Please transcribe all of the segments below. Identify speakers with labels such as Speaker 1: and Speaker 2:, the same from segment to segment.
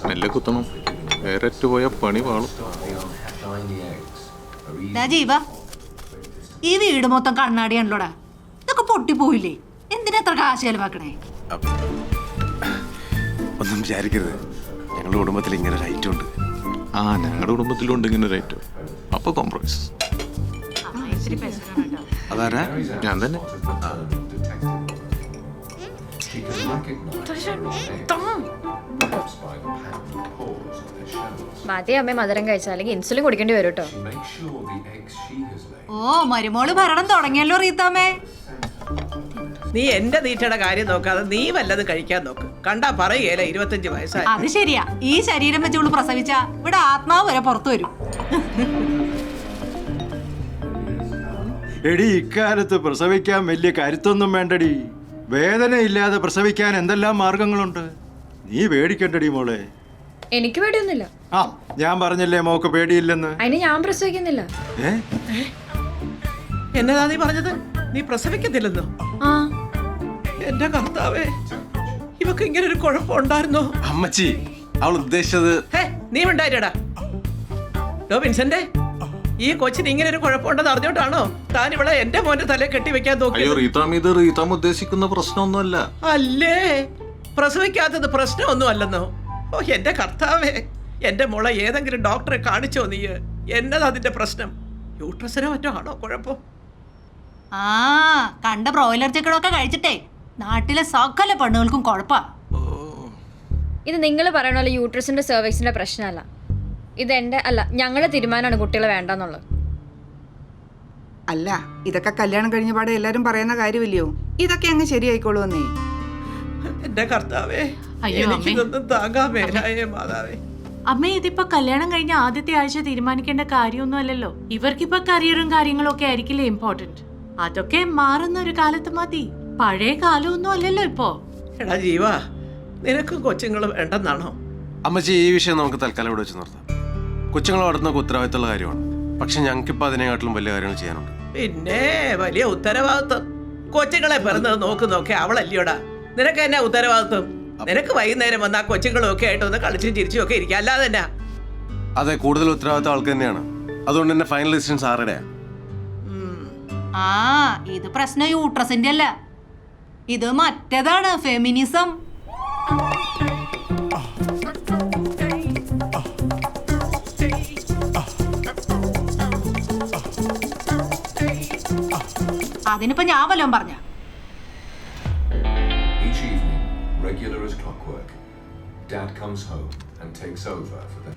Speaker 1: മെല്ലെ കുത്തണം, വേറെറ്റ് പോയ പണി വാളും.
Speaker 2: ജീവ, ഈ വീട് മൊത്തം കണ്ണാടിയാണല്ലോടാ. ഇതൊക്കെ പൊട്ടിപ്പോയില്ലേ? എന്തിനാ എത്ര കാശ് ചെലവാക്കണേ?
Speaker 3: ഒന്നും വിചാരിക്കരുത്, ഞങ്ങളുടെ കുടുംബത്തിൽ ഇങ്ങനെ ഒരു ഐറ്റം ഉണ്ട്.
Speaker 1: ഞങ്ങളുടെ കുടുംബത്തിലുണ്ട് ഇങ്ങനെ ഒരു ഐറ്റം. അപ്പൊ കോംപ്രമൈസ്.
Speaker 3: അതാരാ?
Speaker 1: ഞാൻ തന്നെ.
Speaker 4: മതി അമ്മ മധുരം കഴിച്ചാൽ അല്ലെങ്കിൽ ഇൻസുലിൻ കുടിക്കേണ്ടി വരും കേട്ടോ.
Speaker 2: ഓ, മരുമോള് ഭരണം തുടങ്ങിയല്ലോ റീത്താമ്മേ.
Speaker 5: നീ എന്റെ തീറ്റയുടെ കാര്യം നോക്കാതെ നീ വല്ലതും കഴിക്കാൻ നോക്ക്. കണ്ടാ പറയുകയല്ല 25 വയസ്സായി.
Speaker 2: അത് ശരിയാ. ഈ ശരീരം വെച്ചോള് പ്രസവിച്ച ഇവിടെ ആത്മാവ് വരെ പുറത്തു വരും.
Speaker 6: എടി, ഇക്കാലത്ത് പ്രസവിക്കാൻ വലിയ കരുത്തൊന്നും വേണ്ടടി. വേദനയില്ലാതെ പ്രസവിക്കാൻ എന്തെല്ലാം മാർഗങ്ങളുണ്ട്. നീ പേടിക്കണ്ടടി മോളെ.
Speaker 4: എനിക്ക് പേടിയൊന്നുമില്ല.
Speaker 6: ഞാൻ പറഞ്ഞില്ലേ മോക്ക് പേടിയില്ലെന്ന്.
Speaker 4: അതിന് ഞാൻ പ്രസവിക്കുന്നില്ല.
Speaker 5: എന്നതാ നീ പറഞ്ഞത്? നീ പ്രസവിക്കത്തില്ലെന്നോ? എന്റെ കർത്താവേ, ഇവക്ക് ഇങ്ങനെ ഒരു കുഴപ്പമുണ്ടായിരുന്നോ?
Speaker 3: അമ്മച്ചി, അവൾ ഉദ്ദേശിച്ചത്.
Speaker 5: നീ ഉണ്ടായിരടാ വിൻസെന്റെ. ഈ കൊച്ചിന് ഇങ്ങനെ ഒരു കുഴപ്പമുണ്ടെന്ന് അറിഞ്ഞോട്ടാണോ താൻ ഇവിടെ എന്റെ മോന്റെ തലയെ കെട്ടിവെക്കാൻ നോക്കി?
Speaker 1: റീതാം ഉദ്ദേശിക്കുന്ന പ്രശ്നമൊന്നുമല്ല.
Speaker 5: അല്ലേ, പ്രസവിക്കാത്തത് പ്രശ്നമൊന്നും അല്ലെന്നോ? ഓ എന്റെ കർത്താവേ, എന്റെ മോളെ ഏതെങ്കിലും ഡോക്ടറെ കാണിച്ചോ നീ? എന്നതാ അതിന്റെ പ്രശ്നം? യൂട്രസിനോ മറ്റോ ആണോ കുഴപ്പം?
Speaker 2: കണ്ട ബ്രോയിലർ ചിക്കനൊക്കെ കഴിച്ചിട്ടേ നാട്ടിലെ സകല പെണ്ണുകൾക്കും കുഴപ്പാ.
Speaker 4: ഇത് നിങ്ങൾ പറയണ പോലെ യൂട്രസിന്റെ സെർവിക്സിന്റെ പ്രശ്നമല്ല. ഇത് എന്റെ അല്ല, ഞങ്ങളുടെ തീരുമാനമാണ് കുട്ടികളെ വേണ്ടെന്നുള്ളത്.
Speaker 7: അല്ല, ഇതൊക്കെ കല്യാണം കഴിഞ്ഞ പാടെ എല്ലാരും പറയുന്ന കാര്യമില്ലയോ? ഇതൊക്കെ അങ്ങ് ശരിയായിക്കോളൂന്നേ.
Speaker 5: എന്റെ കർത്താവേ, എനിക്കിതൊന്നും താങ്ങാൻ മേലായേ മാതാവേ.
Speaker 8: അമ്മ, ഇതിപ്പോ കല്യാണം കഴിഞ്ഞ ആദ്യത്തെ ആഴ്ച തീരുമാനിക്കേണ്ട കാര്യമൊന്നും അല്ലല്ലോ. ഇവർക്കിപ്പോ കരിയറും കാര്യങ്ങളും ഒക്കെ ആയിരിക്കില്ലേ ഇമ്പോർട്ടന്റ്. അതൊക്കെ മാറുന്ന ഒരു കാലത്ത് മതി. പഴയ കാലമൊന്നും അല്ലല്ലോ ഇപ്പോ.
Speaker 5: എടാ ജീവ, നിനക്കും കൊച്ചുങ്ങൾ വേണ്ടെന്നാണോ?
Speaker 3: അമ്മച്ചി, ഈ വിഷയം നമുക്ക് തൽക്കാലം ഇവിടെ വെച്ച് നിർത്താം. കൊച്ചുങ്ങളെ വളർത്തുന്ന ഉത്തരവാദിത്തമുള്ള കാര്യമാണ്. പക്ഷെ ഞങ്ങൾക്കിപ്പോൾ അതിനെക്കാട്ടിലും വലിയ കാര്യങ്ങൾ ചെയ്യാനുണ്ട്.
Speaker 5: പിന്നെ വലിയ ഉത്തരവാദിത്വം. കൊച്ചുങ്ങളെ പിറന്നത് നോക്കുന്നൊക്കെ അവളല്ലയോടാ. നിനക്ക് എന്നാ ഉത്തരവാദിത്വം? നിനക്ക് വൈകുന്നേരം വന്നാ കൊച്ചുങ്ങളും ഒക്കെ ആയിട്ട് ഒന്ന് കളിച്ചും ചിരിച്ചും ഒക്കെ ഇരിക്കുക, അല്ലാതെ തന്നെ.
Speaker 3: അതെ, കൂടുതൽ ഉത്തരവാദിത്തം ആൾക്ക് തന്നെയാണ്. അതുകൊണ്ട് തന്നെ ഫൈനൽ ഡിസിഷൻ സാറുടെയാ.
Speaker 2: ഇത് പ്രശ്നം യൂട്രസിന്റെ അല്ല, ഇത് മറ്റേതാണ്, ഫെമിനിസം. അതിനിപ്പോ ഞാൻ വല്ലതും പറഞ്ഞ?
Speaker 9: Each evening, regular as clockwork, Dad comes home and takes over for the.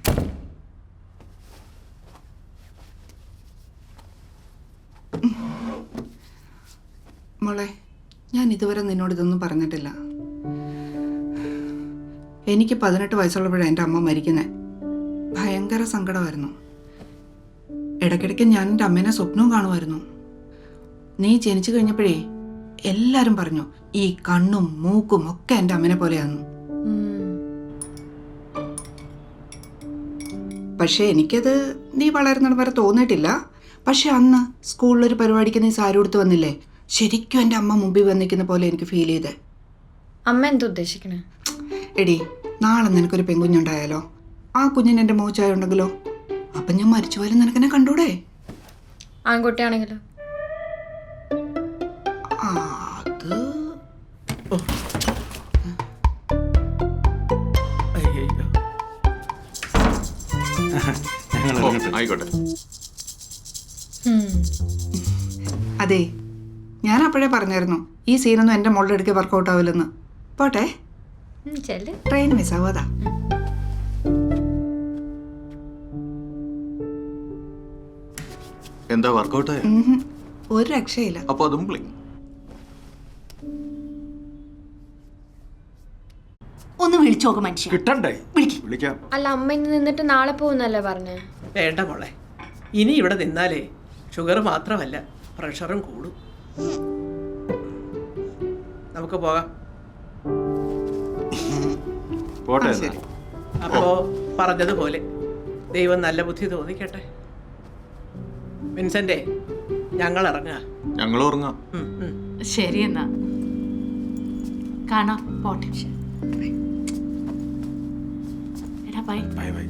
Speaker 7: മോളെ, ഞാൻ ഇതുവരെ നിന്നോട് ഇതൊന്നും പറഞ്ഞിട്ടില്ല. എനിക്ക് 18 വയസ്സുള്ളപ്പോഴാണ് എൻ്റെ അമ്മ മരിക്കുന്നത്. ഭയങ്കര സങ്കടമായിരുന്നു. ഇടയ്ക്കിടയ്ക്ക് ഞാൻ എൻ്റെ അമ്മേനെ സ്വപ്നവും കാണുമായിരുന്നു. നീ ജനിച്ചു കഴിഞ്ഞപ്പോഴേ എല്ലാരും പറഞ്ഞു ഈ കണ്ണും മൂക്കും ഒക്കെ എൻ്റെ അമ്മനെ പോലെയാന്നു. പക്ഷെ എനിക്കത് നീ വളരുന്നത് വരെ തോന്നിയിട്ടില്ല. പക്ഷെ അന്ന് സ്കൂളിലൊരു പരിപാടിക്ക് നീ സാരി ഉടുത്ത് വന്നില്ലേ, ശരിക്കും എൻ്റെ അമ്മ മുമ്പിൽ വന്നിരിക്കുന്ന പോലെ എനിക്ക് ഫീൽ ചെയ്തേ.
Speaker 4: അമ്മ എന്താ ഉദ്ദേശിക്കണേ?
Speaker 7: എടി, നാളെ നിനക്കൊരു പെൺകുഞ്ഞുണ്ടായാലോ, ആ കുഞ്ഞിന് എൻ്റെ മോച്ചായ ഉണ്ടെങ്കിലോ, അപ്പം ഞാൻ മരിച്ചു പോയാലും നിനക്കെന്നെ കണ്ടൂടെ?
Speaker 4: ആൺകുട്ടിയാണെങ്കിലോ?
Speaker 1: ആയിക്കോട്ടെ.
Speaker 7: അതെ, ഞാൻ അപ്പോഴേ പറഞ്ഞായിരുന്നു ഈ സീനൊന്നും എൻ്റെ മോളുടെ അടുക്ക് വർക്കൗട്ട് ആവില്ലെന്ന്. പോട്ടെ, ട്രെയിൻ മിസ്സാവും. അതാ
Speaker 1: എന്താ വർക്കൗട്ട്?
Speaker 7: ഒരു രക്ഷയില്ല.
Speaker 1: അപ്പൊ അതും പ്ലിങ്.
Speaker 2: ഒന്ന് വിളിച്ചു നോക്ക് മനുഷ്യ.
Speaker 6: കിട്ടണ്ടേ? വിളിക്കാം.
Speaker 4: അല്ല, അമ്മ ഇന്ന് നിന്നിട്ട് നാളെ പോകുന്നല്ലേ പറഞ്ഞേ?
Speaker 5: വേണ്ട മോളെ, ഇനി ഇവിടെ നിന്നാലേ ഷുഗർ മാത്രമല്ല പ്രഷറും കൂടും. നമുക്ക് പോകാം.
Speaker 6: പോട്ടെ.
Speaker 5: അപ്പോ പറഞ്ഞതുപോലെ ദൈവം നല്ല ബുദ്ധി തോന്നിക്കട്ടെ. വിൻസെന്റെ, ഞങ്ങൾ ഇറങ്ങാം.
Speaker 1: ഞങ്ങൾ ഉറങ്ങാം.
Speaker 8: ശരി, എന്നാ കാണാം. പോട്ടെ. ബൈ.
Speaker 3: Bye bye.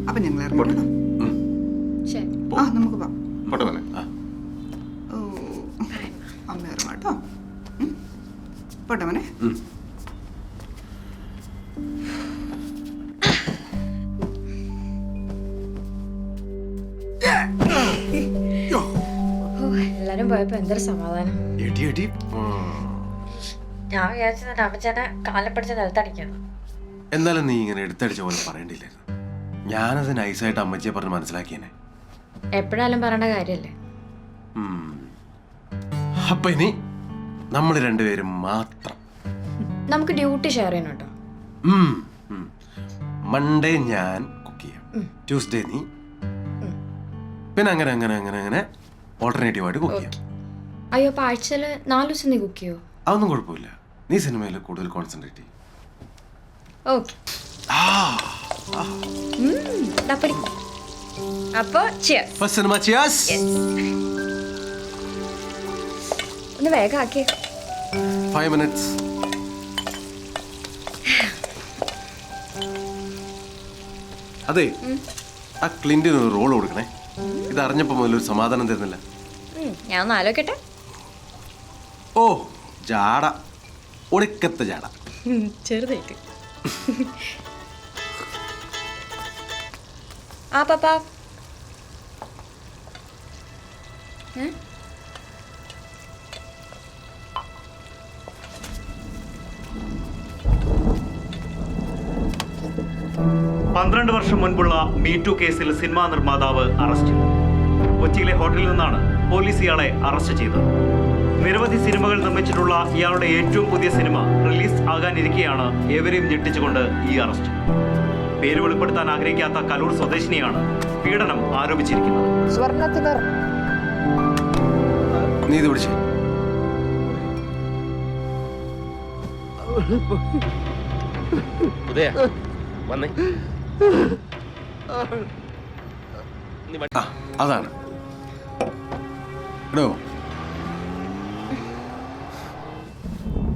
Speaker 7: അപ്പൊ ഞങ്ങൾ ഇറങ്ങണം.
Speaker 4: ശരി.
Speaker 7: ആ നമുക്ക് പോവാം.
Speaker 1: പോട്ടെ മോനെ.
Speaker 7: ഓ അമ്മ ഇറങ്ങാം കേട്ടോ. പോട്ടെ മോനെ.
Speaker 4: എല്ലാരും പോയപ്പോ എന്തൊരു സമാധാനം.
Speaker 3: എടി എടി.
Speaker 4: ഞാൻ വിചാരിച്ചത് അമ്മച്ചേനെ കാലം പിടിച്ച് നിലത്തടിക്കണം.
Speaker 3: എന്നാലും നീ ഇങ്ങനെ എടുത്തടിച്ച പോലെ പറയണ്ടില്ലായിരുന്നു. ഞാനത് നൈസായിട്ട് അമ്മച്ചിയെ പറഞ്ഞ് മനസ്സിലാക്കിയേനെ.
Speaker 4: എപ്പോഴായാലും പറയേണ്ട കാര്യല്ലേ.
Speaker 3: അപ്പൊ ഇനി നമ്മൾ രണ്ടുപേരും മാത്രം.
Speaker 4: നമുക്ക് ഡ്യൂട്ടി ഷെയർ ചെയ്യണം കേട്ടോ.
Speaker 3: മൺഡേ ഞാൻ കുക്ക് ചെയ്യാം, ട്യൂസ്ഡേ നീ, പിന്നെ അങ്ങനെ അങ്ങനെ അങ്ങനെ അങ്ങനെ ഓൾട്ടർനേറ്റീവ് ആയിട്ട് കുക്ക് ചെയ്യാം.
Speaker 4: അയ്യോ അപ്പൊ ആഴ്ചയില് 4 ദിവസം നീ കുക്ക് ചെയ്യോ?
Speaker 3: അതൊന്നും കുഴപ്പമില്ല. നീ സിനിമയിൽ കൂടുതൽ കോൺസെൻട്രേറ്റ് ചെയ്യും.
Speaker 4: ഓക്കെ. അപ്പൊ cheers.
Speaker 3: Cinema cheers.
Speaker 4: ഒന്ന് വേഗം ആക്കിയേ.
Speaker 3: 5 minutes. അതെ, ആ ക്ലിന്റിന് ഒരു റോൾ കൊടുക്കണേ. ഇത് അറിഞ്ഞപ്പോ മുതൽ ഒരു സമാധാനം തരുന്നില്ല.
Speaker 4: ഞാൻ ഒന്ന് ആലോചിക്കട്ടെ.
Speaker 3: ഓ ജാട, ഒടുക്കത്തെ ജാട.
Speaker 4: ചെറുതായിട്ട്. ആ പാപ്പാ. ഏ?
Speaker 10: 12 വർഷം മുൻപുള്ള മീറ്റു കേസിൽ സിനിമാ നിർമ്മാതാവ് അറസ്റ്റിൽ. കൊച്ചിയിലെ ഹോട്ടലിൽ നിന്നാണ് പോലീസ് ഇയാളെ അറസ്റ്റ് ചെയ്തത്. നിരവധി സിനിമകൾ നിർമ്മിച്ചിട്ടുള്ള ഇയാളുടെ ഏറ്റവും പുതിയ സിനിമ റിലീസ് ആകാനിരിക്കെയാണ് ഏവരെയും ഞെട്ടിച്ചുകൊണ്ട് ഈ അറസ്റ്റ്. പേര് വെളിപ്പെടുത്താൻ ആഗ്രഹിക്കാത്ത കലൂർ സ്വദേശിനിയാണ് പീഡനം ആരോപിച്ചിരിക്കുന്നത്.
Speaker 3: നീ ഇത് പിടിച്ചേ. അതാണ് എടോ,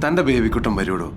Speaker 3: തന്റെ ബേബിക്കുട്ടൻ വരൂടോ.